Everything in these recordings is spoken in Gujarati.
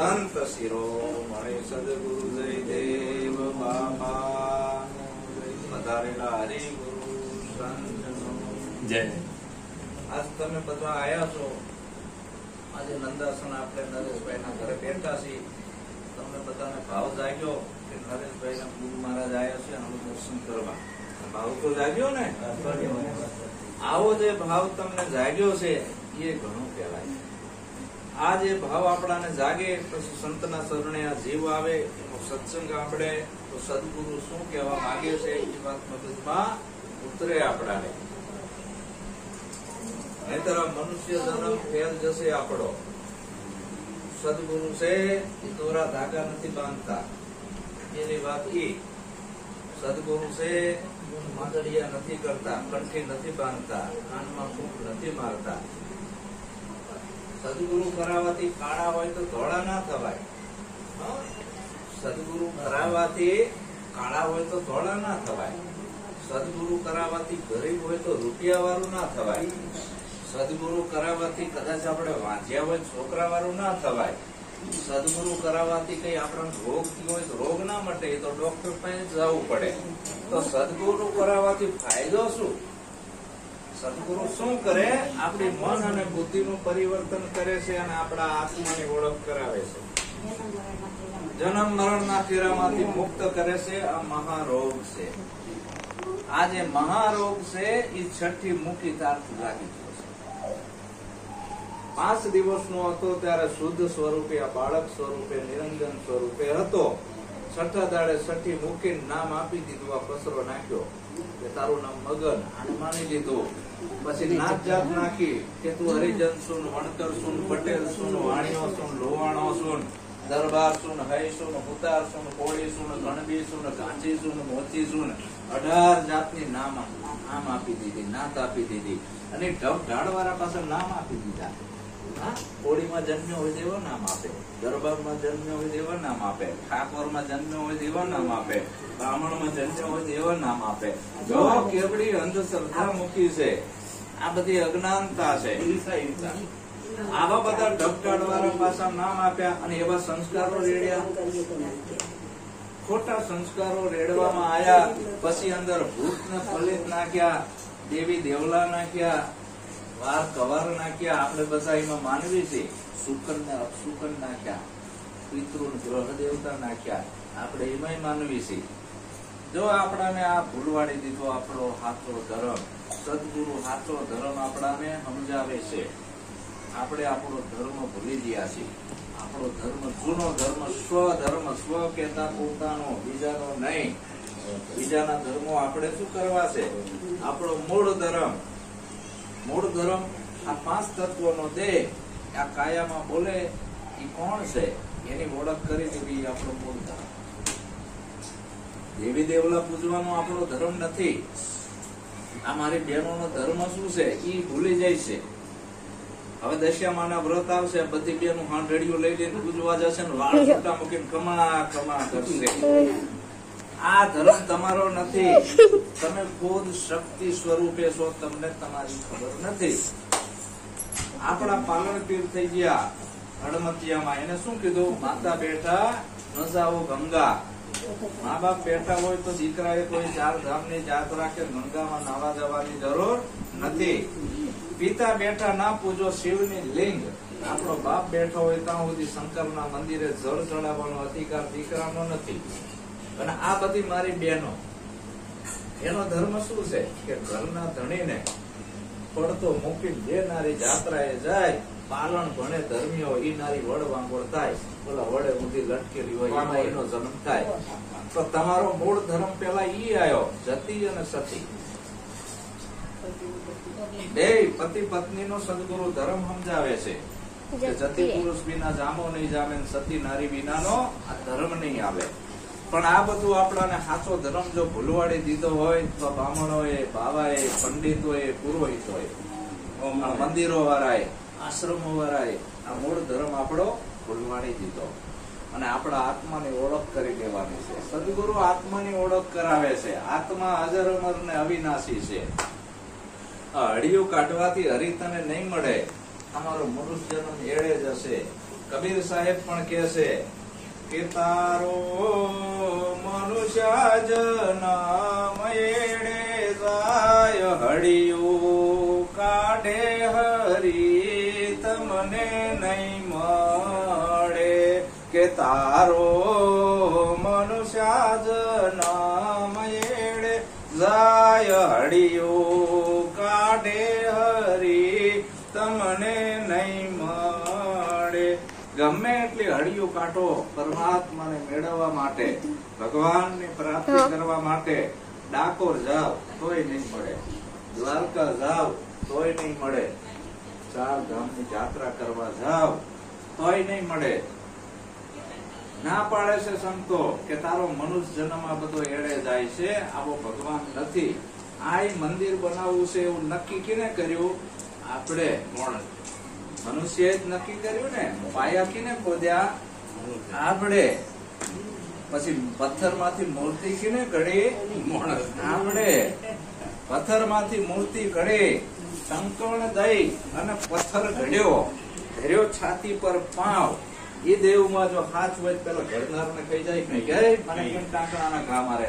સંત શિરોમણી સદગુરુ જયદેવ બાપા વધારેલા હરિગુરુ સંત જય. આજ તમે બધા આયા છો. આજે નંદાસન આપણે નરેશભાઈ ના ઘરે બેઠા છીએ. તમને બધાને ભાવ જાગ્યો કે નરેશભાઈ ના ગુરુ મહારાજ આયા છે અમે દર્શન કરવા. ભાવ તો જાગ્યો ને. આવો જે ભાવ તમને જાગ્યો છે એ ઘણું કહેવાય. આ જે ભાવ આપણાને જાગે પછી સંતના શરણે આ જીવ આવે એનો સત્સંગ આપણે તો સદગુરુ શું કહેવા માંગે છે એ વાત મગજમાં ઉતરે આપણાને. નહીતર મનુષ્ય જન્મ ફેલ જશે આપણો. સદગુરુ છે એ દોરા ધાગા નથી બાંધતા એની વાત ઈ. સદગુરુ છે માંદડિયા નથી કરતા, કંઠી નથી બાંધતા, કાનમાં ફૂંક નથી મારતા. સદગુરુ કરાવવાથી કાળા હોય તો ધોળા ના થવાય. સદગુરુ કરાવવાથી કાળા હોય તો ધોળા ના થવાય. સદગુરુ કરાવવાથી ગરીબ હોય તો રૂપિયા વાળું ના થવાય. સદગુરુ કરાવવાથી કદાચ આપણે વાંચ્યા હોય છોકરા વાળું ના થવાય. સદગુરુ કરાવવાથી કઈ આપણને રોગ થયો હોય તો રોગ ના મટે તો ડોક્ટર પાસે જવું પડે. તો સદગુરુ કરાવવાથી ફાયદો શું? સદગુરુ શું કરે? આપણી મન અને બુદ્ધિ નું પરિવર્તન કરે છે અને આપણા આત્માની ઓળખ કરાવે છે. જન્મ મરણ ના ફેરામાંથી મુક્ત કરે છે. આ મહારોગ છે. આ જે મહારોગ છે એ છઠ્ઠી મુખી તારથી લાગી ગયો છે. 5 દિવસનો હતો ત્યારે શુદ્ધ સ્વરૂપે આ બાળક સ્વરૂપે નિરંજન સ્વરૂપે હતો. છઠ્ઠા દાડે છઠ્ઠી મૂકીને નામ આપી દીધું. આ કચરો નાખ્યો કે તારું નામ મગન. આને માની લીધું. પછી નાત જાત નાખી કે તું હરિજન સુન, વણકર સુન, પટેલ સુન, વાણિયો સુન, લોવાણો સુન, દરબાર સુન, હૈ સુન, ઉતાર સુન, કોળી સુન, ગણબી સુન, કાંચી સુન, મોચી સુન, 18 જાતની નામ આપી દીધી, નાત આપી દીધી. અને ઢબ ઢાળવાળા પાસે નામ આપી દીધા. કોળીમાં જન્મ્યો હોય તેવા નામ આપે, દરબારમાં જન્મ્યો હોય તેવા નામ આપે, ઠાકોરમાં જન્મ્યો હોય તેવા નામ આપે, બ્રાહ્મણમાં જન્મ્યો હોય તેવા નામ આપે. જો કેવડી અંધશ્રદ્ધા મૂકી છે. આ બધી અજ્ઞાનતા છે. આવા બધા ઢબઢાળવાળા પાછા નામ આપ્યા અને એવા સંસ્કારો રેડ્યા. ખોટા સંસ્કારો રેડવામાં આવ્યા. પછી અંદર ભૂતને ફલિત નાખ્યા, દેવી દેવલા નાખ્યા, વાર કવાર નાખ્યા. આપણે બધા એમાં માનવી છે. શુકન ને અપશુકન નાખ્યા, પિતૃ ગ્રહ દેવતા નાખ્યા. આપણે એમાં માનવી છે. જો આપણાને આ ભૂલવાડી દીધો આપણો સાચો ધર્મ. સદગુરુ સાચો ધર્મ આપણાને સમજાવે છે. આપણે આપણો ધર્મ ભૂલી ગયા છીએ. આપણો ધર્મ જૂનો ધર્મ, સ્વધર્મ, સ્વ કહેતા પોતાનો, બીજાનો નહીં. બીજાના ધર્મો આપણે શું કરવા છે? આપણો મૂળ ધર્મ. મૂળ ધર્મ આ 5 તત્વોનો દેહ આ કાયામાં બોલે એ કોણ છે એની ઓળખ કરી દેવી આપણો મૂળ ધર્મ. દેવી દેવલા પૂજવાનો આપણો ધર્મ નથી. આ મારી બહેનોનો ધર્મ શું છે એ ભૂલી જાય છે. હવે દશામાના વ્રત આવશે, બધી બેનો હાંડળીઓ લઈ લઈને પૂજવા જશે ને વાળ છૂટા મૂકીને કમા કમા કરશે. આ ધર્મ તમારો નથી. તમે ખુદ શક્તિ સ્વરૂપે છો, તમને તમારી ખબર નથી. આપણા પાલન પીર થઈ ગયા હડમતિયામાં. એને શું કીધું? માતા બેઠા ન જાઓ ગંગા. મા બાપ બેઠા હોય તો દીકરાએ કોઈ 4 ધામની યાત્રા કે ગંગામાં નાવા જવાની જરૂર નથી. પિતા બેઠા ના પૂજો શિવની લિંગ. આપણો બાપ બેઠો હોય ત્યાં સુધી શંકરના મંદિરે જળ ચડાવવાનો અધિકાર દીકરાનો નથી. અને આ બધી મારી બહેનો, એનો ધર્મ શું છે કે ઘરના ધણીને પડતો મૂકી જે નારી જાત્રાએ જાય, પાલન ભણે ધર્મીઓ એ નારી વડ વાંગોળ થાય, બોલા વડે ઊંધી લટકેલી હોય એમાં એનો જન્મ થાય. તો તમારો મૂળ ધર્મ પેલા ઈ આવ્યો, જતી અને સતી. બે પતિ પત્ની નો સદગુરુ ધર્મ સમજાવે છે કે જતી પુરુષ વિના જામો નહીં જામે, સતી નારી વિનાનો આ ધર્મ નહીં આવે. પણ આ બધું આપણાને સાચો ધર્મ જો ભૂલવાડી દીધો હોય તો બ્રાહ્મણોએ, બાવાએ, પંડિતોએ, પુરોહિતોએ, મંદિરો વાળાએ, આશ્રમો વાળાએ આ મૂળ ધર્મ આપણો ભૂલવાડી દીધો. અને આપણા આત્માની ઓળખ કરી દેવાની છે. સદગુરુ આત્માની ઓળખ કરાવે છે. આત્મા અજર અમર ને અવિનાશી છે. હળિયું કાઢવાથી હરિ તને નહીં મળે. તમારો મનુષ્ય જન્મ એળે જશે. કબીર સાહેબ પણ કહે છે કે તારો મનુષ્ય જન્મ એડે જાય હળિયું કાઢે હરી તમને નહીં મળે કે તારો મનુષ્ય જન્મ એડે જાય હળિયું કાઢે હરી તમને નહીં મળે. ગમે એટલી હળિયું કાઢો પરમાત્માને મેળવવા માટે, ભગવાનની પ્રાપ્તિ કરવા માટે ડાકોર જાવ તોય નહીં મળે, દ્વારકા જાવ તોય નહીં મળે, ચાર ધામની યાત્રા કરવા જાવ તોય નહીં મળે. ના પાડે છે સંતો કે તારો મનુષ્ય જન્મ આ બધો એડે જાય છે, આવો ભગવાન નથી. આ મંદિર બનાવવું છે એવું નક્કી કેને કર્યું? આપણે મનુષ્ય જ નક્કી કર્યું ને. પાયા કેને ખોદ્યા? આપણે. પછી પથ્થર માંથી મૂર્તિ કેને ઘડી? આપણે. પથ્થર માંથી મૂર્તિ ઘડી, સંકણ દઈ અને પથ્થર ઘડ્યો છાતી પર પાવ. એ દેવમાં જો હાથ હોય પેલા ઘડનારને કહી જાય કે મને કેમ ટાંકણાના ઘા મારે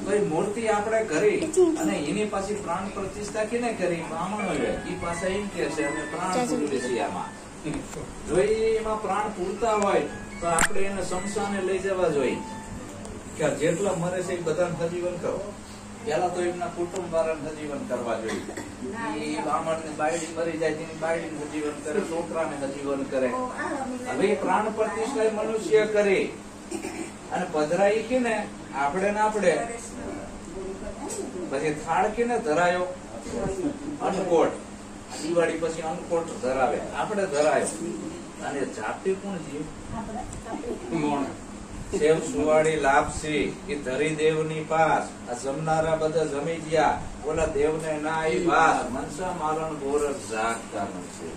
તો એ મૂર્તિ આપણે કરી અને એની પાછી પ્રાણ પ્રતિષ્ઠા કેને કરી? બ્રાહ્મણો એ પાસે એમ કે છે અમે પ્રાણ પૂરી છીએ આમાં. જો એમાં પ્રાણ પૂરતા હોય તો આપણે એને શમશાને લઈ જવા જોઈએ કે જેટલા મરે છે એ બધાને સજીવન કરો. પેલા તો એમના કુટુંબ વાળાને સજીવન કરવા જોઈએ. એ બ્રાહ્મણની બાયડી મરી જાય તેની બાયડીને સજીવન કરે, છોકરાને સજીવન કરે. હવે પ્રાણ પ્રતિષ્ઠા મનુષ્ય કરે અને પધરાઈ કે ને આપણે ને આપણે પછી થાળ કે ને ધરાયો અન્નકોટ. દિવાળી પછી અન્નકોટ ધરાવે, આપણે ધરાયો. અને જાપતી કોણ જીવ? સેવ સુવાડી લાપસી એ ધરી દેવની પાસ. આ જમનારા બધા જમી ગયા, ઓલા દેવને ના આવી પાસ. મનસા મારણ ગોરખ જાગતા નરસે,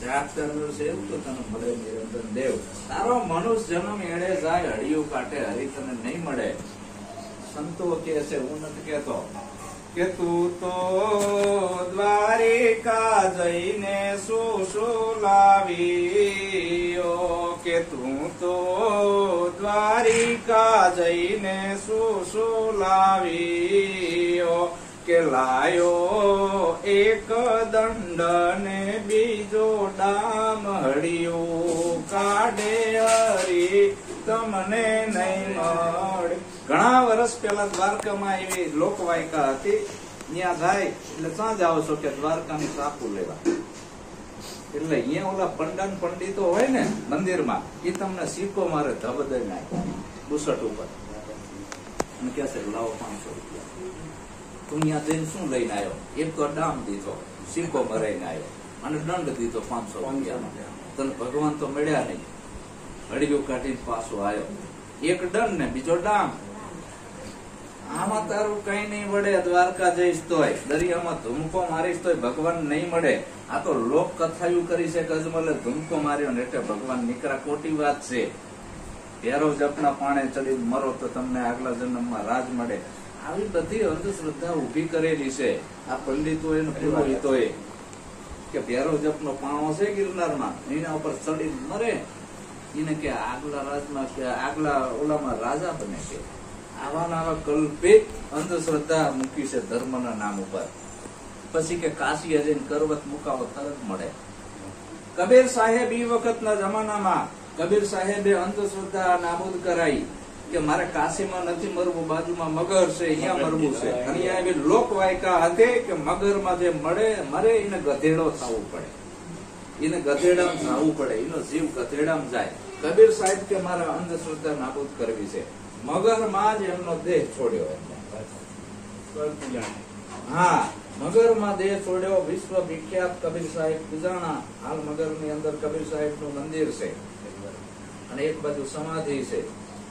જાગતા નરસે એવું તો તને મળે નિરંજન દેવ. તારો મનુષ્ય જન્મ એડે જાય હળિયું કાઢે હરી તને નહીં મળે. સંતો કે છે, હું નથી કેતો કે તું તો દ્વારિકા જઈને શું લાવ્યો, કે તું તો દ્વારિકા જઈને શું લાવ્યો, કે લાયો એક દંડ ને બીજો ડામ હળિયું કાઢે હરી તમને નહીં મળે. ઘણા વર્ષ પહેલા દ્વારકામાં એવી લોકવાયકા હતી. ત્યાં જાય એટલે ક્યાં જાઓ છો? કે દ્વારકાની સાપુ લેવા. એટલે અહીંયા ઓલા પંડિતો હોય ને મંદિરમાં, એ તમને સિક્કો મારે ધબ દઈ નાખે બુસટ ઉપર અને કે છે લાવો 500 રૂપિયા. તું અહીંયા જઈને શું લઈને આવ્યો? એક તો ડામ દીધો, સિક્કો મરાઈને આવ્યો અને દંડ દીધો 500 રૂપિયાનો. તને ભગવાન તો મળ્યા નહીં. હળિયું કાઢીને પાછો આવ્યો. એક દંડ ને બીજો ડામ. આમાં તારું કઈ નહીં મળે. દ્વારકા જઈશ તોય, દરિયામાં ધૂમકો મારીશ તોય ભગવાન નહીં મળે. આ તો લોક કથાયું કરી છે કે અજમલે ધૂમકો માર્યો ને એટલે ભગવાન નીકળા. ખોટી વાત છે. ભેરો જપના પાણે ચડી મરો તો તમને આગલા જન્મમાં રાજ મળે. આવી બધી અંધશ્રદ્ધા ઉભી કરેલી છે આ પંડિતોએ ને પુરોહિતોએ કે ભેરો જપનો પાણો છે ગિરનારમાં, એના ઉપર ચડી મરે એને કે આગલા રાજમાં કે આગલા ઓલામાં રાજા બને. કે આવા કલ્પિત અંધશ્રદ્ધા મૂકી છે ધર્મના નામ ઉપર. પછી કે કાશી જઈને કરવત મુકાવો તરત મળે. કબીર સાહેબ એ વખતના જમાનામાં કબીર સાહેબે અંધશ્રદ્ધા નાબૂદ કરાઈ કે મારે કાશીમાં નથી મરવું, બાજુમાં મગર છે અહીંયા મરવું છે. અને અહીંયા એવી લોકવાયકા હતી કે મગરમાં જે મરે એને ગધેડો થવું પડે, એને ગધેડામાં જવું પડે, એનો જીવ ગધેડામાં જાય. કબીર સાહેબ કે મારે અંધશ્રદ્ધા નાબૂદ કરવી છે. મગરમાં જ એમનો દેહ છોડ્યો. હા, મગરમાં દેહ છોડ્યો. વિશ્વ વિખ્યાત કબીર સાહેબ ગુજાણા. હાલ મગરની અંદર કબીર સાહેબ નું મંદિર છે અને એક બાજુ સમાધિ છે.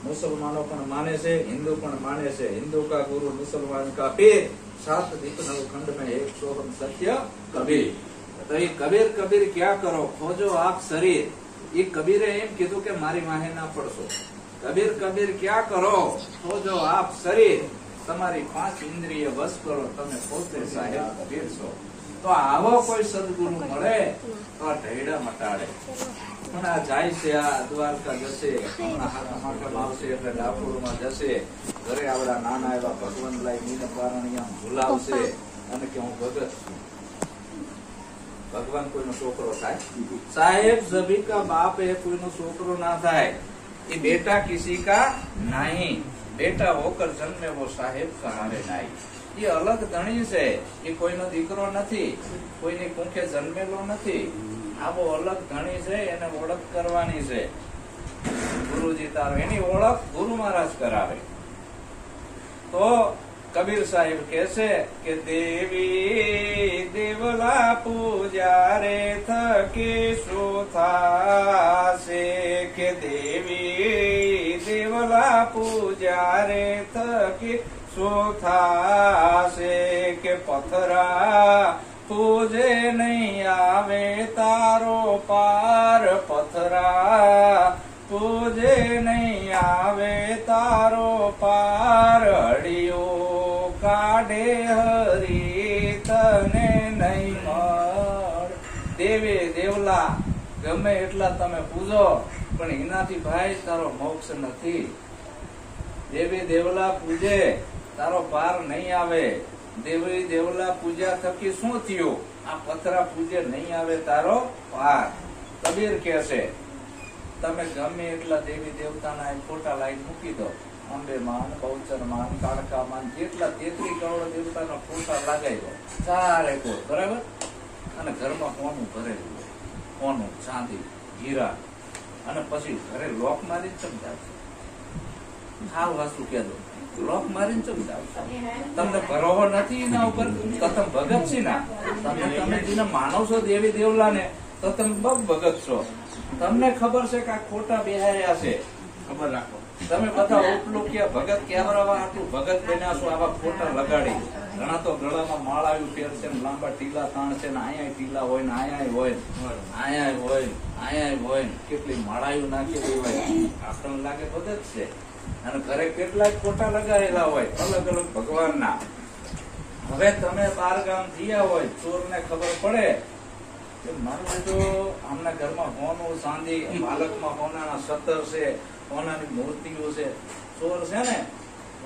મુસલમાનો પણ માને છે, હિન્દુ પણ માને છે. હિન્દુ કા ગુરુ મુસલમાન કા પીર, 7 દીપ નવખંડ में 1 सोहम सत्य कबीर. તો એ કબીર કબીર ક્યાં કરો ખોજો આપ શરીર. એ કબીરે એમ કીધું કે મારી વાહે ના પડશો. કબીર કબીર ક્યાં કરો ખોજો આપ શરીર. તમારી 5 ઇન્દ્રિય વશ કરો, તમે પોતે સાહેબ કબીર છો. તો આવો કોઈ સદગુરુ મળે તો આ ઢેડા મટાડે. પણ આ જાય છે, આ દ્વારકા જશે, હમણાં આવશે એટલે ડાકોરમાં જશે, ઘરે આવડા નાના એવા ભગવાન લાઈ મીન પારણિયા ભૂલાવશે અને કે હું ભગત છું. ભગવાન કોઈનો છોકરો થાય? સાહેબ સભી કા બાપ એ કોઈનો છોકરો ના થાય. ये बेटा किसी का नहीं, बेटा होकर जन्मे वो साहेब कहारे नहीं. ये अलग ધણી છે. એ કોઈનો દીકરો નથી, કોઈની કુંખે જન્મેલો નથી. આવો અલગ ધણી છે, એને ઓળખ કરવાની છે. ગુરુજી તારો એની ઓળખ ગુરુ મહારાજ કરાવે. તો કબીર સાહેબ કહેશે કે દેવી દેવલા પૂજા રે થકે શું થાશે, કે દેવી દેવલા પૂજા રે થકે શું થાશે, કે પથરા પૂજે નહીં આવે તારો પાર, પથરા પૂજે નહીં આવે તારો પાર, હડિયો કાઢે હરી તને નહીં મળ. દેવે દેવલા ગમે એટલા તમે પૂજો પણ એનાથી ભાઈ તારો મોક્ષ નથી. દેવે દેવલા પૂજે તારો પાર નહીં આવે. દેવી દેવલા પૂજા થકી શું થયું? આ પથરા પૂજે નહીં આવે તારો પાર. કબીર કહે છે તમે ગમે એટલા દેવી દેવતાના ફોટા લાઈન મૂકી દો, અંબે માન, બહુચર માન, કાળકા માન, જેટલા 33 કરોડ દેવતાના ફોટા લગાવી દો, ચારે કો બરાબર, અને ઘરમાં કોનું ભરેલું હોય, કોનું ચાંદી હીરા, અને પછી ઘરે લોક મારીને ચમકાવશે. હાવ વાસુ કહેજો, લોક મારીને ચમકાવશે. તમને ભરોહો નથી એના ઉપર તો તમે ભગત છે ને. તમે જેને માનો છો દેવી દેવલાને તો તમે બહુ ભગત છો. તમને ખબર છે કે આ ખોટા બેહાર્યા છે, ખબર રાખો. તમે બધા ઉપલોકિયા ભગત કેવરાવા આટલું ભગત બન્યા છો, આવા ખોટા લગાડી. ઘણા તો ગળામાં માળાયું ફેરશે, લાંબા ટીલા તાણ છે, ને અહીંયા ટીલા હોય ને અહીંયા હોય, અહીંયા હોય, અહીંયા હોય, કેટલી માળાયું નાખેલી હોય. આપણને લાગે ભગત છે, અને ઘરે કેટલાક ખોટા લગાડેલા હોય અલગ અલગ ભગવાનના. હવે તમે 12 ગામ થયા હોય, ચોરને ખબર પડે મારું તો આમના ઘરમાં હોનું ચાંદી, બાલકમાં હોનાના સતર છે, હોનાની મૂર્તિઓ છે. ચોર છે ને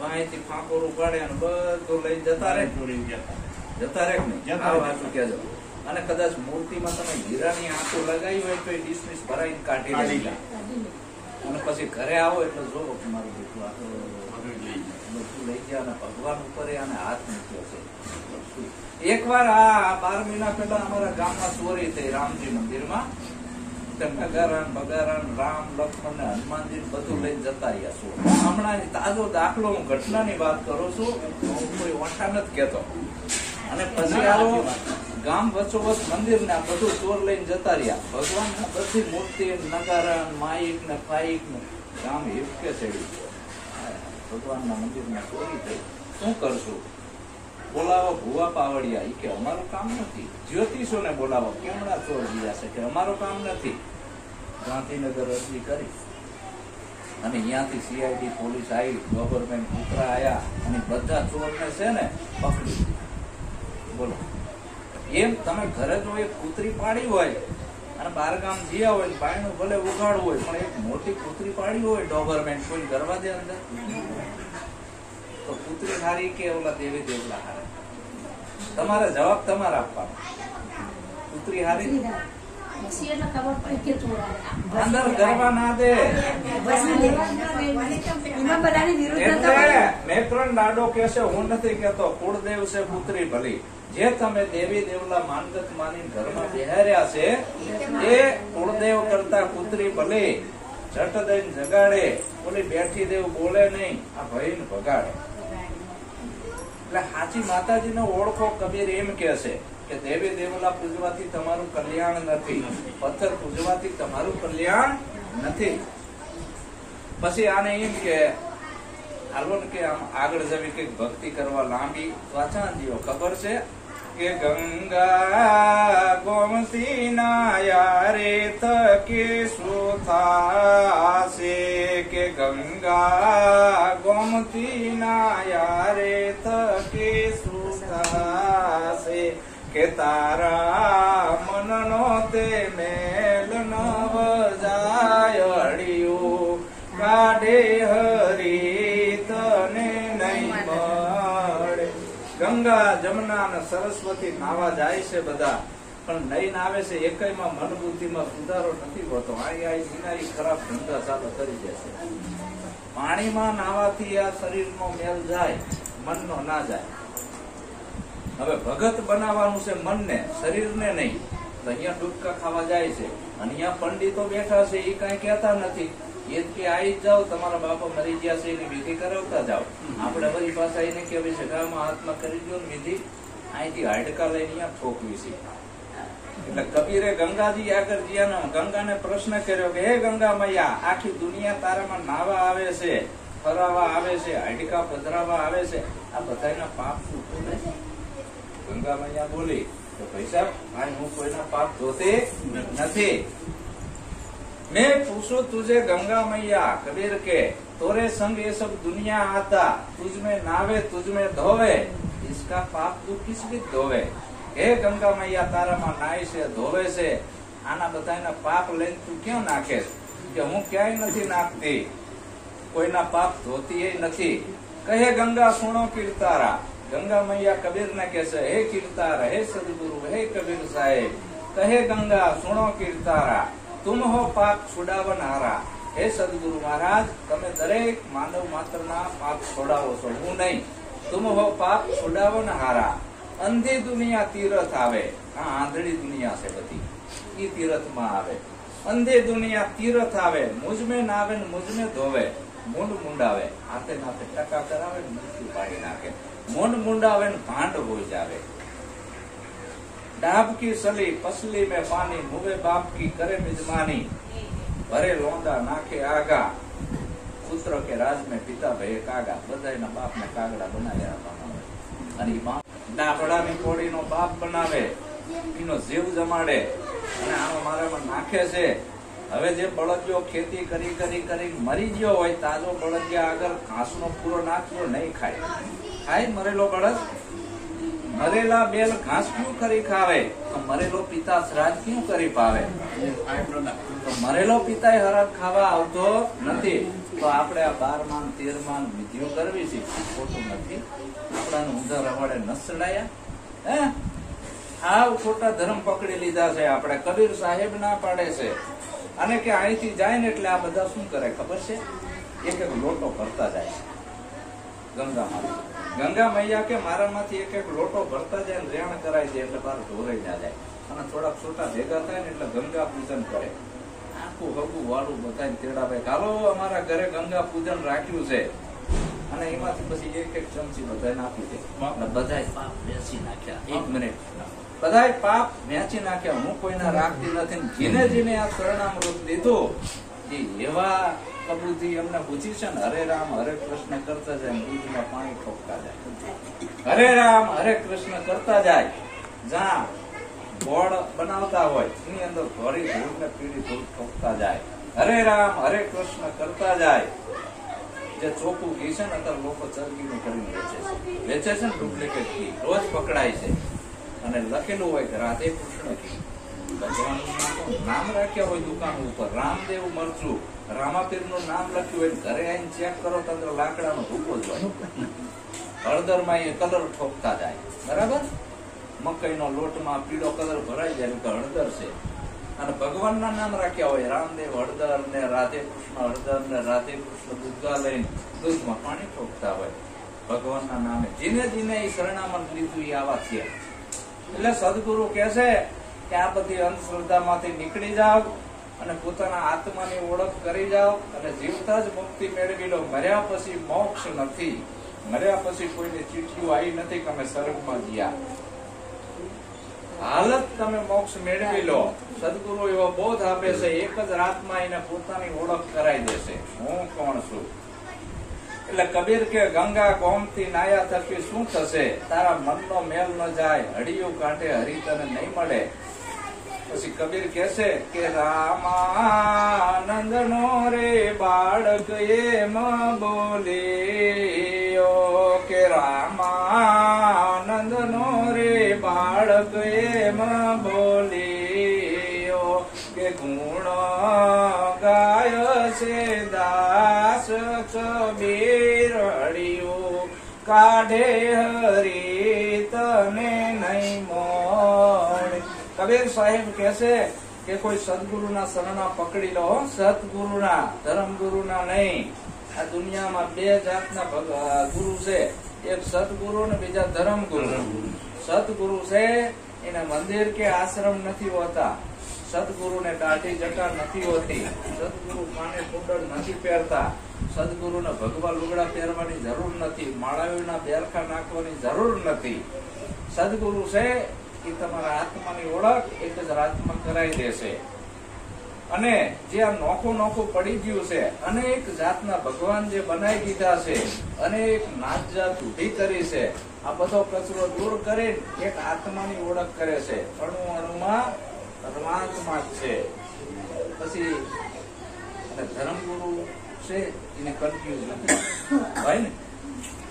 અહીંથી ફાંકોર ઉપાડે અને બધું લઈ જતા રે નહીં. આ વાંચું કેજો. અને કદાચ મૂર્તિમાં તમે હીરાની આંખો લગાવી હોય તો એ ડિસમિસ ભરાઈને કાઢી લે. અને પછી ઘરે આવો એટલે જોવો કે મારું બેટું આ બધું લઈ ગયા અને ભગવાન ઉપર આને હાથ મૂક્યો છે. એકવાર આ 12 મહિના પહેલા અમારા ગામમાં ચોરી થઈ રામજી મંદિરમાં. નગારાન બગારાન રામ લક્ષ્મણ ને હનુમાનજી બધું લઈને જતા રહ્યા છો. હમણાં તાજો દાખલો હું ઘટનાની વાત કરું છું, હું કોઈ ઓઠા નથી કેતો. અને પછી આવો ગામ વચ્ચોવચ મંદિર ને બધું ચોર લઈને જતા રહ્યા. ભગવાન બધી મૂર્તિ નગારાન માઈક ને ફાઈક ને ગામ હિપકે ચડી ગયો. ભગવાન ના મંદિર માં ચોરી થઈ. શું કરશું? બોલાવો ભુવા પાવડિયા. કે અમારું કામ નથી. જ્યોતિષો ને બોલાવો, કેમડા ચોર ગયા છે, કે અમારું કામ નથી. ગાંધીનગર અરજી કરી અને અહીંયાથી CID પોલીસ આવી, ગવર્મેન્ટ કૂતરા આયા અને બધા ચોરને છે ને પકડી. બોલો, એમ તમે ઘરે જો એક કૂતરી પાડી હોય અને 12 ગામ જીયા હોય, પાણીનું ભલે ઉગાડવું હોય, પણ એક મોટી કૂતરી પાડી હોય ગવર્મેન્ટ, કોઈ કરવા દે અંદર? તો કૂતરી હારી કે ઓલા દેવી દેવલા હારે? તમારે જવાબ તમારે આપવાનો. કૂતરી હારી અંદર કરવા ના દે. મેત્રણ દાડો કે છે, હું નથી કેતો, કુળદેવ છે કૂતરી ભલી. જે તમે દેવી દેવલા માનગત માની ઘરમાં બેહાર્યા છે એ કુળદેવ કરતા કૂતરી ભલી. જટ દઈને જગાડે, ઓલી બેઠી દેવ બોલે નહીં, આ ભાઈ ને ભગાડે. એટલે સાચી માતાજીને ઓળખો. કબીર એમ કે છે કે દેવી દેવલા પૂજવાથી તમારું કલ્યાણ નથી, પથ્થર પૂજવાથી તમારું કલ્યાણ નથી. પછી આને એમ કે હાલો ને કે આમ આગળ જવી કઈક ભક્તિ કરવા લાંબી વાંચાંદીઓ ખબર છે કે ગંગા ગોમતી ના યારે થકે શું થાશે, કે ગંગા ગોમતી ના યારે થકે શું થાશે, કે તારા મનનો તે મેલ નવ જાય અડિયું કાઢે હરી તને નહીં મળે. ગંગા જમના અને સરસ્વતી નાવા જાય છે બધા, પણ નહીં આવે છે એકયમાં મન બુદ્ધિમાં સુધારો નથી હોતો. આઈ ખરાબ ધંધા ચાલુ કરી દેશે. પાણીમાં નાવાથી આ શરીરનો મેલ જાય, મનનો ના જાય. હવે ભગત બનાવવાનું છે મનને, શરીરને નહીં. તો અહીંયા ડૂબકા ખાવા જાય છે, અને અહીંયા પંડિતો બેઠા છે એ કઈ કહેતા નથી. એ કે આવી જ જાઓ, તમારા બાપા મરી ગયા છે એની વિધિ કરાવતા જાઓ. આપણે બધી પાસે આવીને કેવી છે ગામમાં હાથમાં કરી દો ને વિધિ, અહીંથી હાડકા લઈને અહીંયા ઠોકવી છે. એટલે કબીરે ગંગાજી આગળ ગયા, ગંગાને પ્રશ્ન કર્યો કે હે ગંગા મૈયા, આખી દુનિયા તારામાં નાવા આવે છે, ફરાવા આવે છે, હાડકા પધરાવા આવે છે, આ બધાના પાપ શું કરે? ગંગા મૈયા બોલી તો ભાઈ સાહેબ, હું કોઈના પાપ ધોતી નથી. मैं पूछू तुझे गंगा मैया, कबीर के तोरे संग ये सब दुनिया आता, तुझ में नावे तुझ में धोवे, इसका पाप तू किस लिए धोवे? हे गंगा मैया, तारा में नाय से धोवे से, आना बधाना पाप लઈને તું ક્યાં નાખે? કે હું ક્યાંય નથી નાખતી, કોઈના પાપ ધોતી એ નથી. કહે ગંગા સુણો કીર્તારા. ગંગા મૈયા કબીર ને કહે છે, હે કીર્તાર, હે સદગુરુ, હે કબીર સાહેબ. કહે ગંગા સુણો કીર્તારા, तुम हो पाप छुड़ावनारा. हे सदगुरु महाराज, તમે દરેક માનવ માત્રના પાપ છોડાવો છો, હું નહીં. तुम हो पाप छुड़ावनहारा. અંધી દુનિયા તીરથ આવે. હા, આંધળી દુનિયા છે બધી, ઈ તીરથમાં આવે. અંધી દુનિયા તીરથ આવે, મુझ में નાવે ને મુझ में ધોવે. મૂંડ મુંડાવે, હાથે નાથે ટકા કરાવે ને મૃત્યુ પાડી નાખે. મૂંડ મુંડાવે ને ભાંડ હોઈ જાવે. डाब की सली पसली में पानी, मुवे बाप की करे मिजमानी. भरे लोंदा नाखे आगा, पुत्र के राज में पिता भय कागा. बधाईना बाप ने कागड़ा बनाव्या આપવામાં આવે. અને બાપ ડાફડાની કોડીનો બાપ બનાવે, એનો જીવ જમાડે અને આનો મારામાં નાખે છે. હવે જે બળદિયો ખેતી કરી કરી કરી મરી ગયો હોય, તાજો બળદિયા આગળ ઘાસનો પૂરો નાખ્યો નહીં ખાય. ખાય મરેલો બળદ? મરેલા બેલ ઘાસ ક્યું કરી ખાવે? તો મરેલો પિતા શ્રાદ્ધ ક્યું કરી પાવે? તો મરેલો પિતા હરાજ ખાવા આવતો નથી. તો આપણે આ 12 માં 13 માં વિધિઓ કરવી છે, ખોટું નથી. આપણાને ઊંધા રવાડે ન ચડાયા. હે, આવ ખોટા ધર્મ પકડી લીધા છે આપણે. કબીર સાહેબ ના પાડે છે, અને કે અહીંથી જાય ને એટલે આ બધા શું કરે ખબર છે? એક એક લોટો ભરતા જાય ગંગામાં. ગંગા મૈયા કે મારામાંથી એક એક લોટો ભરતા જાય ને રેણ કરાય છે, એટલે બહાર ઢોરાઈ ના જાય. અને થોડાક છોટા ભેગા થાય ને એટલે ગંગા પૂજન કરે. આખું હગું વાળું બધા તેડાવે, હાલો અમારા ઘરે ગંગા પૂજન રાખ્યું છે. અને એમાંથી પછી એક એક ચમચી બધાને આપી દે. બધા પાપ વેચી નાખ્યા. 1 મિનિટ, બધા પાપ વેચી નાખ્યા. હું કોઈના રાખતી નથી. જીને જીને આ શરણામૃત લીધું, એ એવા કબૂતી એમને પૂછી છે ને, હરે રામ હરે કૃષ્ણ કરતા જાય, દૂધમાં પાણી ઠોકતા જાય. હરે રામ હરે કૃષ્ણ કરતા જાય. જ્યાં ગોળ બનાવતા હોય એની અંદર ધોરી ધૂળ ને પીળી ધૂળ ઠોકતા જાય. હરે રામ હરે કૃષ્ણ કરતા જાય. જે ચોખ્ખું ઘી છે ને, અત્યારે લોકો ચરબીનું કરીને વેચે છે ને, ડુપ્લિકેટ ઘી રોજ પકડાય છે. અને લખેલું હોય કે રાધે કૃષ્ણ ઘી. ભગવાનનું નામ રાખ્યા હોય દુકાન ઉપર, રામદેવ મરચું, રામાપીર નું નામ લખ્યું હોય. ઘરે આવીને ચેક કરો તો અંદર લાકડાનો ભૂકો જ હોય. હળદર માં એ કલર ઠોકતા જાય. બરાબર? મકઈનો લોટમાં પીળો કલર ભરાઈ જાય તો હળદર છે. અને ભગવાનના નામ રાખ્યા હોય, રામદેવ હળદર ને રાધે કૃષ્ણ હળદર ને રાધે કૃષ્ણ દૂધા લઈને દૂધમાં પાણી ઠોકતા હોય ભગવાનના નામે. જીને જીને એ શરણામણ લીધું એ આવા છે. એટલે સદગુરુ કહે છે કે આ બધી અંધશ્રદ્ધામાંથી નીકળી જાઓ અને પોતાના આત્માની ઓળખ કરી જાઓ અને જીવતા જ મુક્તિ મેળવી લો. મર્યા પછી મોક્ષ નથી. મર્યા પછી કોઈની ચીઠીઓ આવી નથી કે અમે સ્વર્ગમાં ગયા. હાલત તમે મોક્ષ મેળવી લો. સદગુરુ એવો બોધ આપે છે, એક જ રાતમાં એને પોતાની ઓળખ કરાઈ દેશે, હું કોણ છું. એટલે કબીર કે ગંગા ગોમતી નાયા થકી શું થશે? તારા મનનો મેલ ન જાય, હડિયું કાંઠે હરી તને નહીં મળે. પછી કબીર કહેશે કે રામાનંદ નો રે બાળક એમ બોલ્યો, કે રામાનંદ નો રે બાળક એમ બોલ્યો કે ગુણ ગાય છે દાસ કબીરડિયું કાઢે હરી તને નહીં મોડે. કબીર સાહેબ કહેશે કે કોઈ સદગુરુના શરણા પકડી લો, સતગુરુના, ધર્મગુરુના નહીં. આ દુનિયામાં બે જાતના ગુરુ છે, એક સદગુરુ ને બીજા ધર્મગુરુ. સદગુરુ છે એને મંદિર કે આશ્રમ નથી હોતા, સદગુરુ ને દાઢી જટા નથી હોતી, સદગુરુ માને કુંડળ નથી પહેરતા, સદગુરુ ને ભગવા લુગડા પહેરવાની જરૂર નથી, માળાઓના બેરખા નાખવાની જરૂર નથી. સદગુરુ છે એ તમારા આત્માની ઓળખ એક જ રાતમાં કરાવી દેશે. અને જે આ નોખું નોખું પડી ગયું છે, અનેક જાતના ભગવાન જે બનાવી દીધા છે, અનેક નાત જાત ઉભી કરી છે, આ બધો કચરો દૂર કરી એક આત્માની ઓળખ કરે છે. અણુ અણુમાં પરમાત્મા જ છે. પછી અને ધર્મગુરુ છે એને કન્ફ્યુઝ નથી હોય ને,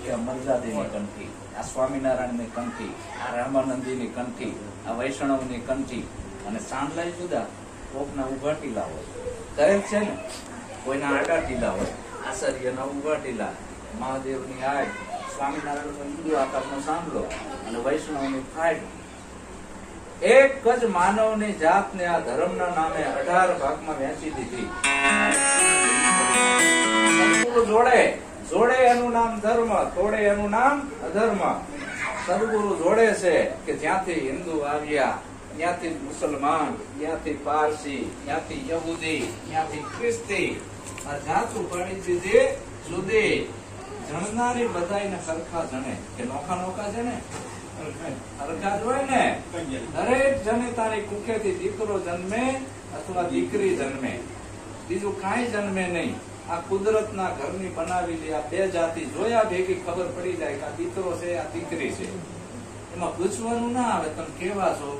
કે અમરજાદીની કંઠી, આ સ્વામિનારાયણની કંઠી, આ રામાનંદીની કંઠી, આ વૈષ્ણવની કંઠી. અને સાંડલાઈ જુદા, કોકના ઉભા ટીલા હોય, કરેલ છે ને, કોઈના આડા ટીલા હોય, આચાર્યના ઉભા ટીલા, મહાદેવની આડ, સ્વામિનારાયણનો હિન્દુ આકારનો સાંભળો અને વૈષ્ણવની ફાઈડ. એક જ માનવની જાતને આ ધર્મના નામે 18 ભાગમાં વહેંચી દીધી. જોડે જોડે એનું નામ ધર્મ, તોડે એનું નામ અધર્મ. સદગુરુ જોડે છે કે જ્યાંથી હિન્દુ આવ્યા, ત્યાંથી મુસલમાન, ત્યાંથી પારસી, ત્યાંથી યહૂદી, ત્યાંથી ખ્રિસ્તી, આ જાત ઉપાડી દીધી જુદી. જણનારી બધાને સરખા જણે, કે નોખા નોખા છે ને, સરખા જ હોય ને. દરેક જણે તારી કુખેથી દીકરો જન્મે અથવા દીકરી જન્મે, બીજું કાંઈ જન્મે નહીં. આ કુદરતના ઘરની બનાવેલી આ બે જાતિ જોયા ભેગી ખબર પડી જાય કે આ દીકરો છે, આ દીકરી છે. એમાં પૂછવાનું ના આવે તમે કેવા છો.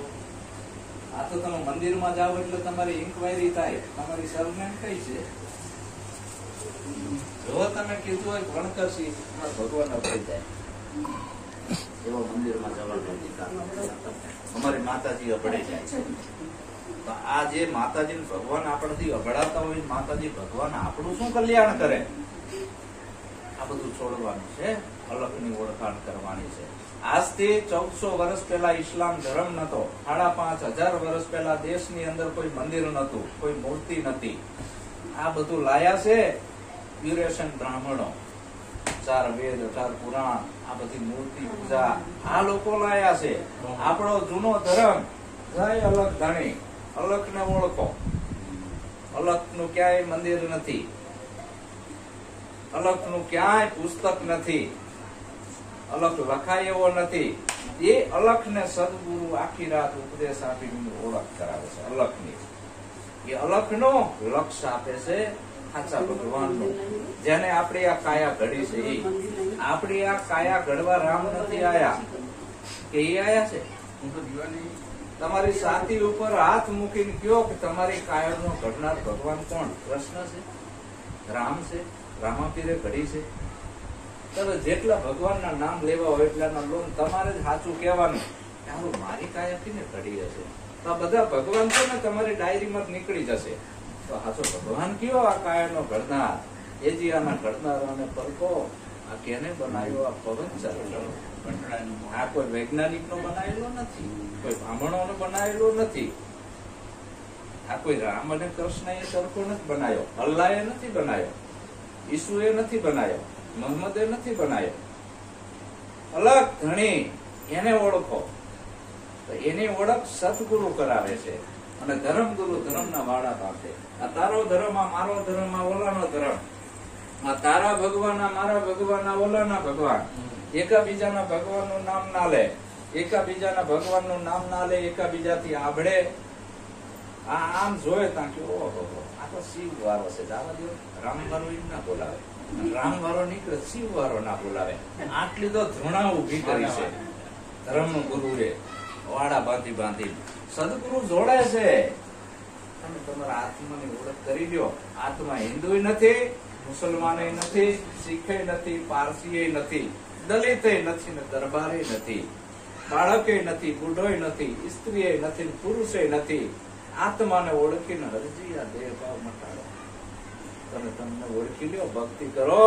આ તો તમે મંદિરમાં જાઓ એટલે તમારી ઇન્કવાયરી થાય, તમારી સરનેમ કઈ છે. જો તમે કીધું હોય ભણકરસી, ભગવાન અપાઈ જાય એવો મંદિરમાં જવાનો અધિકાર. અમારી માતાજી અપડે જાય છે. આ જે માતાજી ભગવાન આપણથી અભડાતા હોય, માતાજી ભગવાન આપણું શું કલ્યાણ કરે. આ બધું છોડવાનું છે, અલગની ઓળખાણ કરવાની છે. આજથી 1400 વર્ષ પહેલા ઇસ્લામ ધર્મ નતો, 5500 વર્ષ પહેલા દેશની અંદર કોઈ મંદિર નતું, કોઈ મૂર્તિ નથી. આ બધું લાયા છે પ્યુરેશન બ્રાહ્મણો, 4 વેદ, 4 પુરાણ, આ બધી મૂર્તિ પૂજા આ લોકો લાયા છે. આપણો જૂનો ધર્મ જાય અલગ ધણી, અલગ ને ઓળખો. અલગ નું ક્યાંય મંદિર નથી, અલગ નું ક્યાંય પુસ્તક નથી, અલગ લખાય એવો નથી. એ અલગ ને સદગુરુ આખી રાત ઉપદેશ આપીને ઓળખ કરાવે છે. અલગ ની એ અલગ નો લક્ષ્ય આપે છે સાચા ભગવાનનું, જેને આપણી આ કાયા ઘડી છે. એ આપણી આ કાયા ઘડવા રામ નથી આયા, કે એ આયા છે. તમારી છાતી ઉપર હાથ મૂકીને કયો કે તમારી કાયાનો ઘડનાર ભગવાન કોણ? પ્રશ્ન છે. રામ છે, રામાપીરે ઘડી છે. તમે જેટલા ભગવાનના નામ લેવા હોય એટલાના લોન તમારે જ સાચું કહેવાનું. મારી કાયા થી ને ઘડી હશે તો આ બધા ભગવાન છે ને તમારી ડાયરીમાં નીકળી જશે. તો સાચો ભગવાન કયો આ કાયાનો ઘડનાર? એજી આના ઘડનારાને પરખો. આ કેને બનાવ્યો? આ પવન ચાલુ. આ કોઈ વૈજ્ઞાનિક નો બનાવેલો નથી, કોઈ બ્રાહ્મણો નો બનાવેલો નથી. આ કોઈ રામ અને કૃષ્ણ એ સરખો નથી બનાવ્યો, અલ્લાહ એ નથી બનાવ્યો, ઈસુ એ નથી બનાવ્યો, મોહમ્મદ એ નથી બનાવ્યો. અલગ ધણી એને ઓળખો. તો એની ઓળખ સતગુરુ કરાવે છે અને ધર્મગુરુ ધર્મના વાળા બાંધે. આ તારો ધર્મ, આ મારો ધર્મ, આ ઓલાનો ધર્મ, આ તારા ભગવાન, આ મારા ભગવાન, આ ઓલાના ભગવાન. એકાબીજાના ભગવાનનું નામ ના લે, એકાબીજાના ભગવાનનું નામ ના લે, એકાબીજાથી આભળે. આ આમ જોયે ત્યાં કે ઓહો આ તો શિવ વારો છે, જવા દો. રામ વારો એમ ના બોલાવે, રામ વારો નીકળે, શિવ વારો ના બોલાવે. આટલી તો ધૃણા ઉભી કરી છે ધર્મ ગુરુએ, વાડા બાંધી બાંધી. સદગુરુ જોડે છે. તમે તમારા આત્માની ઓળખ કરી દો. આત્મા હિન્દુ નથી, મુસલમાન નથી, શીખે નથી, પારસી નથી, દલિત નથી ને દરબારી નથી. બાળકે નથી, બુઢોય નથી, સ્ત્રીએ નથી, પુરુષે નથી. આત્માને ઓળખીને હરજી આ દેહ ભાવ મટાડો. તમે તમને ઓળખી લ્યો, ભક્તિ કરો,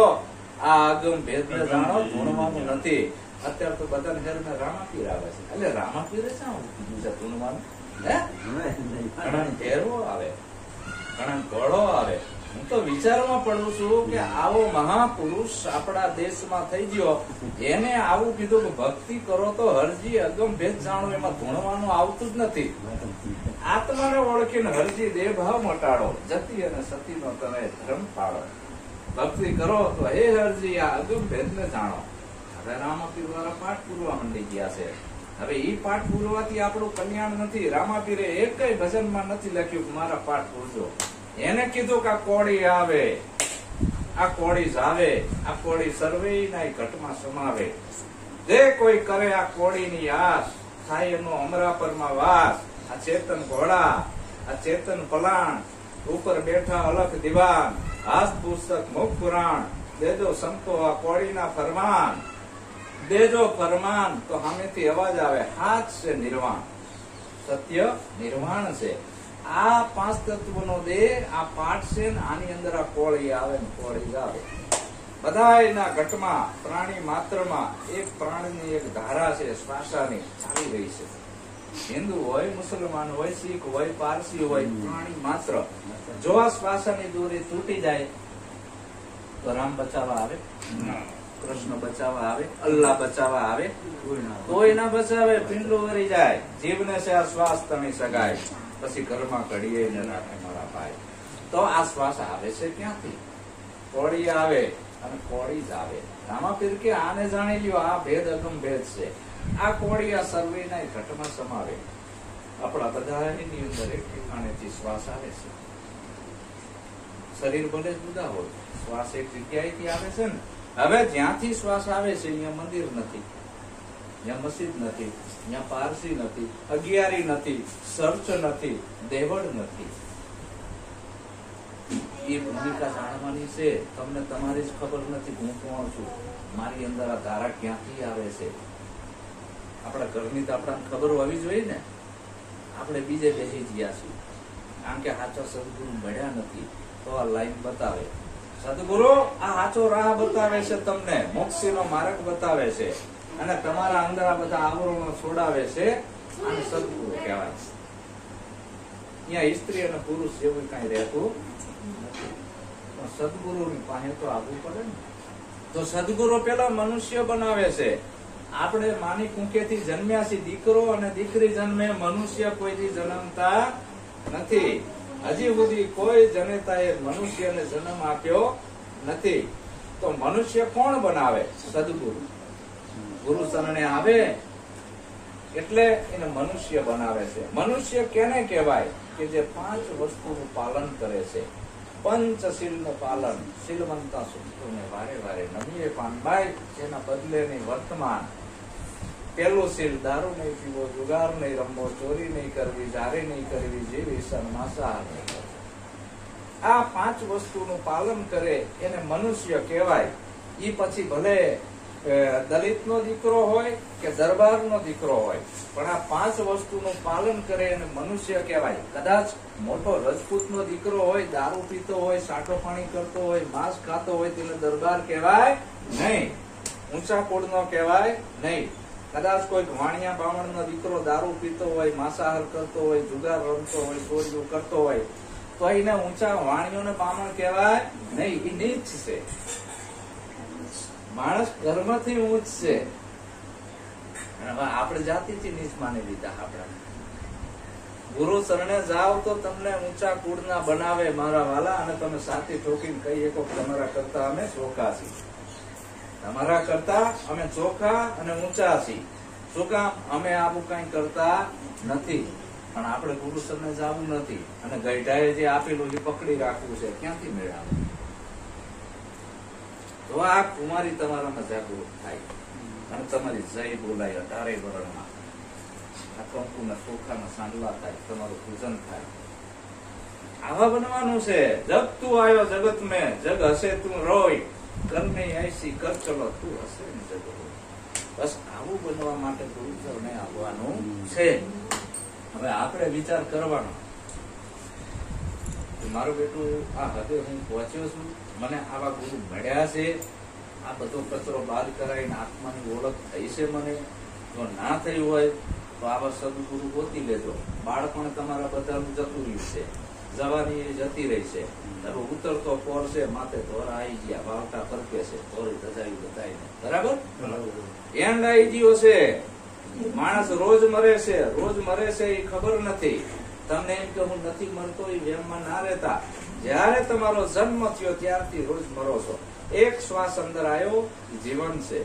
આ આગમ ભેદ ને જાણો. ધૂણવાનું નથી. અત્યારે તો બધાને ઘરમાં રામાપીર આવે છે. એટલે રામાપીરે શું કીધું છે ધૂણવાનું? ઘણા ઘેરો આવે, ઘણા ઘોડો આવે. હું તો વિચારમાં પડું છું કે આવો મહાપુરુષ આપણા દેશમાં થઈ ગયો, એને આવું કીધું કે ભક્તિ કરો તો હરજી અગમ ભેદ જાણો. એમાં ધૂણવાનું આવતું જ નથી. આત્માને ઓળખીને હરજી દેહ ભાવ મટાડો, જતી અને સતીનો તમે ધર્મ પાડો. ભક્તિ કરો તો હે હરજી આ અગમ ભેદ ને જાણો. હવે રામાપીર વાળા પાઠ પૂરવા માંડી ગયા છે. હવે ઈ પાઠ પૂરવાથી આપણું કલ્યાણ નથી. રામાપીરે એકય ભજનમાં નથી લખ્યું કે મારા પાઠ પૂરજો. એને કીધું કે આ કોળી આવે, આ કોળી જાવે, આ કોળી સર્વે ના ઘટમાં સમાવે. જે કોઈ કરે આ કોળીની આસ, થાય એનો અમરાપરમાં વાસ. આ ચેતન ઘોડા, આ ચેતન પલાણ, ઉપર બેઠા અલખ દિવાન, હાસ પુસ્તક મુખ પુરાણ. દેજો સંતો આ કોળીના ફરમાન, દેજો ફરમાન. તો સામેથી અવાજ આવે, હાથ છે નિર્વાણ, સત્ય નિર્વાણ છે. આ પાંચ તત્વનો દેહ, આ પાઠ છે ને આની અંદર આ કોળી આવે ને કોળી આવે. બધાયના ઘટમાં, પ્રાણી માત્રમાં એક પ્રાણની એક ધારા છે શ્વાસાની ચાલી રહી છે. હિન્દુ હોય, મુસલમાન હોય, શીખ હોય, પારસી હોય, પ્રાણી માત્ર જો આ શ્વાસાની દોરી તૂટી જાય તો રામ બચાવવા આવે, કૃષ્ણ બચાવવા આવે, અલ્લાહ બચાવવા આવે? કોઈ ના બચાવે. પિંડલું વરી જાય. જીવને છે આ શ્વાસ તણી સગાય, પછી ઘરમાં ઘડીએ ન રાખે મારા ભાઈ. તો આ શ્વાસ આવે છે ક્યાંથી? કોળી આવે અને કોળી જ આવે. રામાપીર કે આને જાણી લ્યો, આ ભેદ અગમ ભેદ છે. આ કોળી આ સર્વેના ઘટમાં સમાવે. આપણા બધાની અંદર એક ઠેકાણેથી શ્વાસ આવે છે. શરીર ભલે જુદા હોય, શ્વાસ એક જગ્યાએથી આવે છે ને. હવે જ્યાંથી શ્વાસ આવે છે અહીંયા મંદિર નથી, ત્યાં મસ્જિદ નથી, ત્યાં પારસી નથી, અગિયારી નથી, ચર્ચ નથી, દેવળ નથી. એ ભૂમિકા જાણવાની છે. તમને તમારી જ ખબર નથી હું કોણ છું, મારી અંદર આ ધારા ક્યાંથી આવે છે. આપણા ઘરની તો આપણને ખબર હોવી જોઈએ ને. આપણે બીજે બેસી ગયા છીએ, કારણ કે સાચો સદગુરુ મળ્યા નથી. તો આ લાઈન બતાવે, સદગુરુ આ સાચો રાહ બતાવે છે, તમને મોક્ષનો માર્ગ બતાવે છે, અને તમારા અંદર આ બધા આવરણો છોડાવે છે. આને સદગુરુ કહેવાય. અહીંયા સ્ત્રી અને પુરુષ જેવું કઈ રહેતું નથી. પણ સદગુરુની પાસે તો આવવું પડે ને. તો સદગુરુ પેલા મનુષ્ય બનાવે છે. આપણે માની કુંકેથી જન્મ્યા છીએ. દીકરો અને દીકરી જન્મે, મનુષ્ય કોઈથી જન્મતા નથી. હજી સુધી કોઈ જનેતાએ મનુષ્યને જન્મ આપ્યો નથી. તો મનુષ્ય કોણ બનાવે? સદગુરુ. ગુરુ શરણે આવે એટલે એને મનુષ્ય બનાવે છે. મનુષ્ય કેને કહેવાય? કે જે 5 વસ્તુનું પાલન કરે છે. પંચશીલનું પાલન. શીલવંતા સૂત્રોને વારે વારે નમીએ પાનબાઈ, જેના બદલે નહીં વર્તમાન. પેલું શીલ, દારૂ નહીં પીવો, જુગાર નહીં રમવો, ચોરી નહીં કરવી, જારી નહીં કરવી, જીવ ઈસન માંસાહાર નહીં કરવો. આ 5 વસ્તુનું પાલન કરે એને મનુષ્ય કહેવાય. ઈ પછી ભલે દલિતનો દીકરો હોય કે દરબારનો દીકરો હોય, પણ આ 5 વસ્તુનું પાલન કરે એને મનુષ્ય કહેવાય. કદાચ મોટો રજપૂતનો દીકરો હોય, દારૂ પીતો હોય, સાટો પાણી કરતો હોય, માંસ ખાતો હોય, તેને દરબાર કહેવાય નહીં, ઊંચા કુળનો કહેવાય નહીં. કદાચ કોઈ વાણિયા બામણનો દીકરો દારૂ પીતો હોય, માંસાહાર કરતો હોય, જુગાર રમતો હોય, ચોરીઓ કરતો હોય, તો એને ઊંચા વાણિયોને બામણ કહેવાય નહીં. એ નીચ છે. માણસ કર્મથી ઊંચ છે. આપણે જાતિથી નીચ માની લીધા. આપણા ગુરુ શરણે જાઓ તો તમને ઊંચા કુળના બનાવે મારા વાલા, અને તમે સાથી ઠોકીને કહી શકો તમારા કરતા અમે ચોખ્ખા છીએ. તમારા કરતા અમે ચોખ્ખા અને ઊંચા છીએ. શું કામ? અમે આવું કઈ કરતા નથી. પણ આપણે ગુરુ શરણે જવું નથી, અને ગઈઢાએ જે આપેલું એ પકડી રાખવું છે. ક્યાંથી મેળવવું? તો આ કુમારી તમારામાં જાગૃત થાય અને તમારી જય બોલાય 18 વર્ણમાં. આ કંકુના ચોખાના સાંડલા થાય, તમારું પૂજન થાય. આવા બનવાનું છે. જગ તું આવ્યો જગત મેં, જગ હશે તું રોય, કરની ऐसी કર ચલો તું હશે ને જગ રોય. બસ આવું બનવા માટે ગુરુને આવવાનું છે. હવે આપણે વિચાર કરવાનો, મારું બેટું આ હદે હું પહોંચ્યો છું, મને આવા ગુરુ મળ્યા છે, આ બધો કચરો બહાર કરાવીને આત્માની ઓળખ થઈ છે મને. જો ના થઈ હોય તો આવા સદગુરુ ગોતી લેજો. બાળપણ તમારા બધાનું જતું રહ્યું છે, જવાની એ જતી રહી છે. હવે ઉતરતો પોર છે, માથે ધોરા આવી ગયા, વાવટા પરકે છે, ધોરી ધજાવી બધાઈને. બરાબર? એન્ડ આવી ગયો છે. માણસ રોજ મરે છે, રોજ મરે છે એ ખબર નથી. તમને એમ કે હું નથી મરતો એ વેમમાં ના રહેતા. જયારે તમારો જન્મ થયો ત્યારથી રોજ મરો છો. એક શ્વાસ અંદર આવ્યો એ જીવન છે,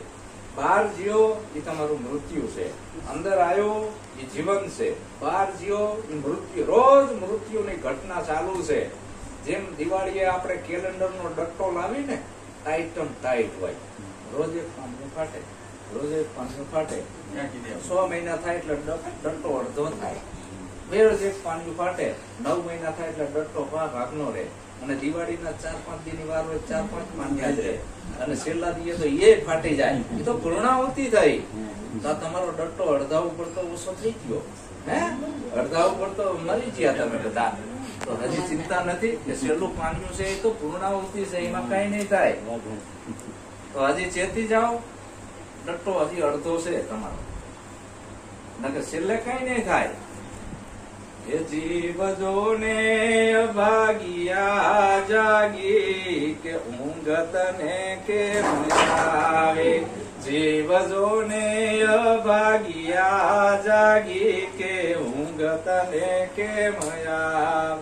બહાર જીવો એ તમારું મૃત્યુ છે. અંદર આવ્યો એ જીવન છે, બહાર જીવો એ મૃત્યુ. રોજ મૃત્યુની ઘટના ચાલુ છે. જેમ દિવાળીએ આપણે કેલેન્ડરનો ડટ્ટો લાવીને ટાઈટમ ટાઈટ હોય, રોજ એક પાનું ફાટે, રોજ એક પાનું ફાટે. 6 મહિના થાય એટલે ડટ્ટો અડધો થાય. રોજ એક પાનું ફાટે, 9 મહિના થાય એટલે ડટ્ટો ભાગનો રહે. અને દિવાળીના 4-5 દિનની વાર હોય, 4-5 પાન્યા જ રહે. અને છેલ્લા દિવસે તો એ ફાટી જાય. એ તો પૂર્ણાહુતિ થઈ. તો તમારો ડટ્ટો અડધા ઉપર તો ઓછો થઈ ગયો. હે, અડધા ઉપર તો મરી ગયા તમે બધા. તો હજી ચિંતા નથી કે છેલ્લું પાન્યું છે એ તો પૂર્ણાહુતિ છે, એમાં કઈ નહીં થાય. તો હજી ચેતી જાઓ, ડટ્ટો હજી અડધો છે તમારો, નકર છેલ્લે કઈ નહીં થાય. એ જીવજોને અભાગિયા જાગી કે ઊંઘ તને કેમ આવે. જીવજોને અભાગિયા જાગી કે ઊંઘ તને કેમ આવે.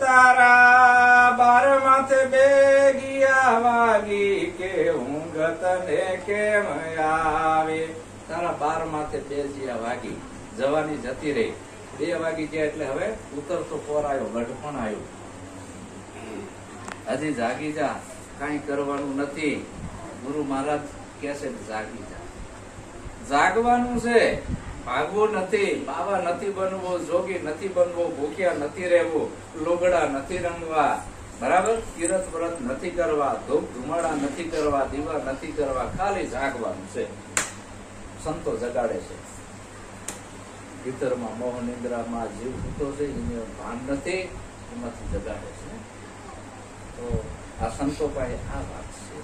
તારા 12 માથે બેગિયા વાગી કે ઊંઘ તને કેમ આવે. તારા 12 માથે બેજિયા વાગી, જવાની જતી રહી. 2 વાગી ગયા એટલે હવે ઉતરતો પોર આવ્યો, ગઢપણ આવ્યું. હજી જાગી જા, કઈ કરવાનું નથી. ગુરુ મહારાજ કે છે જાગી જા, જાગવાનું છે, ભાગવું નથી. બાવા નથી બનવું, જોગી નથી બનવું, ભૂખ્યા નથી રહેવું, લોગડા નથી રંગવા, બરાબર? તીરથ વ્રત નથી કરવા, ધૂપ ધુમાડા નથી કરવા, દીવા નથી કરવા, ખાલી જાગવાનું છે. સંતો જગાડે છે. ભીતરમાં મોહ નિંદ્રામાં જીવ સૂતો છે, એને ભાન નથી, એમાંથી જગાડે છે. તો આ સંતો પાસે આ વાત છે.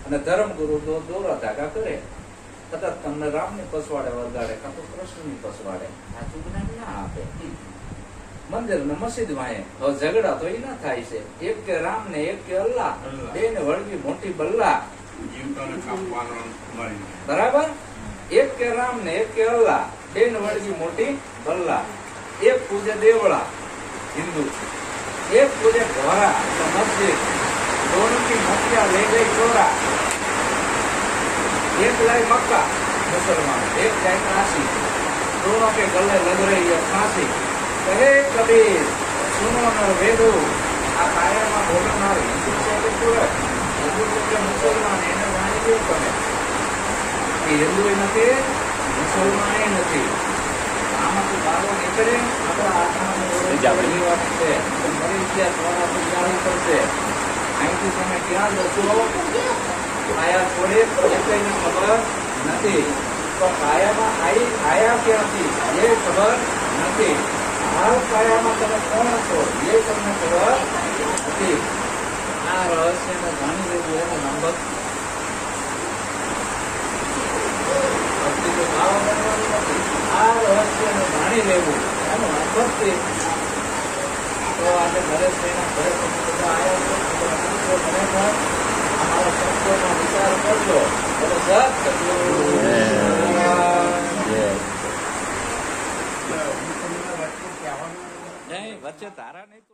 અને ધર્મ ગુરુ તો દોરા ધાગા કરે, કદાચ તમને રામની પસવાડે વરગાડે, કાં તો કૃષ્ણની પસવાડે, આ ચૂકના ના આપે. મંદિર ને મસ્જિદ વાંહે હવે ઝઘડા તો એ ના થાય છે. એક કે રામ ને એક કે અલ્લાહ, બે ને વળગી મોટી બલ્લા. બરાબર? એક કે રામ ને એક કે અલ્લાહ, બે ને વળગી મોટી બલ્લા. એક પૂજે દેવળા હિન્દુ, એક પૂજે ઘોરા મસ્જિદ. दोनों की मक्का ले गई चोरा, एक लाई मक्का मुसलमान, एक जाए काशी, दोनों के गले लग रही है फांसी. कहे कबीर सुनो न वेदो, आ काया में बोलनार हिंदू છે કે પૂરે હિન્દુ છે કે મુસલમાન, એને જાણી લો તમે કે હિન્દુ નથી, મુસલમાન એ નથી. આમાંથી બારો નીકળે આપણા આત્માની વાત છે. મરી ગયા દ્વારા તો જાણવું પડશે. અહીંથી તમે ક્યાં જશો, આયા છોડે એ કઈ ખબર નથી. તો કાયામાં આયા ક્યાંથી એ ખબર નથી. હાલ કાયામાં તમે કોણ છો એ તમને ખબર નથી. આ રહસ્યને જાણી લેવું એનો નંબર ભક્તિ તો ભાવ બનવાનું નથી. આ રહસ્યને જાણી લેવું એનો નંબર છે. તો આજે ઘરે થઈને ઘરે બધા આવ્યા છે, અમારા સંતોનો વિચાર કરજો. વચ્ચે તારા નહીં.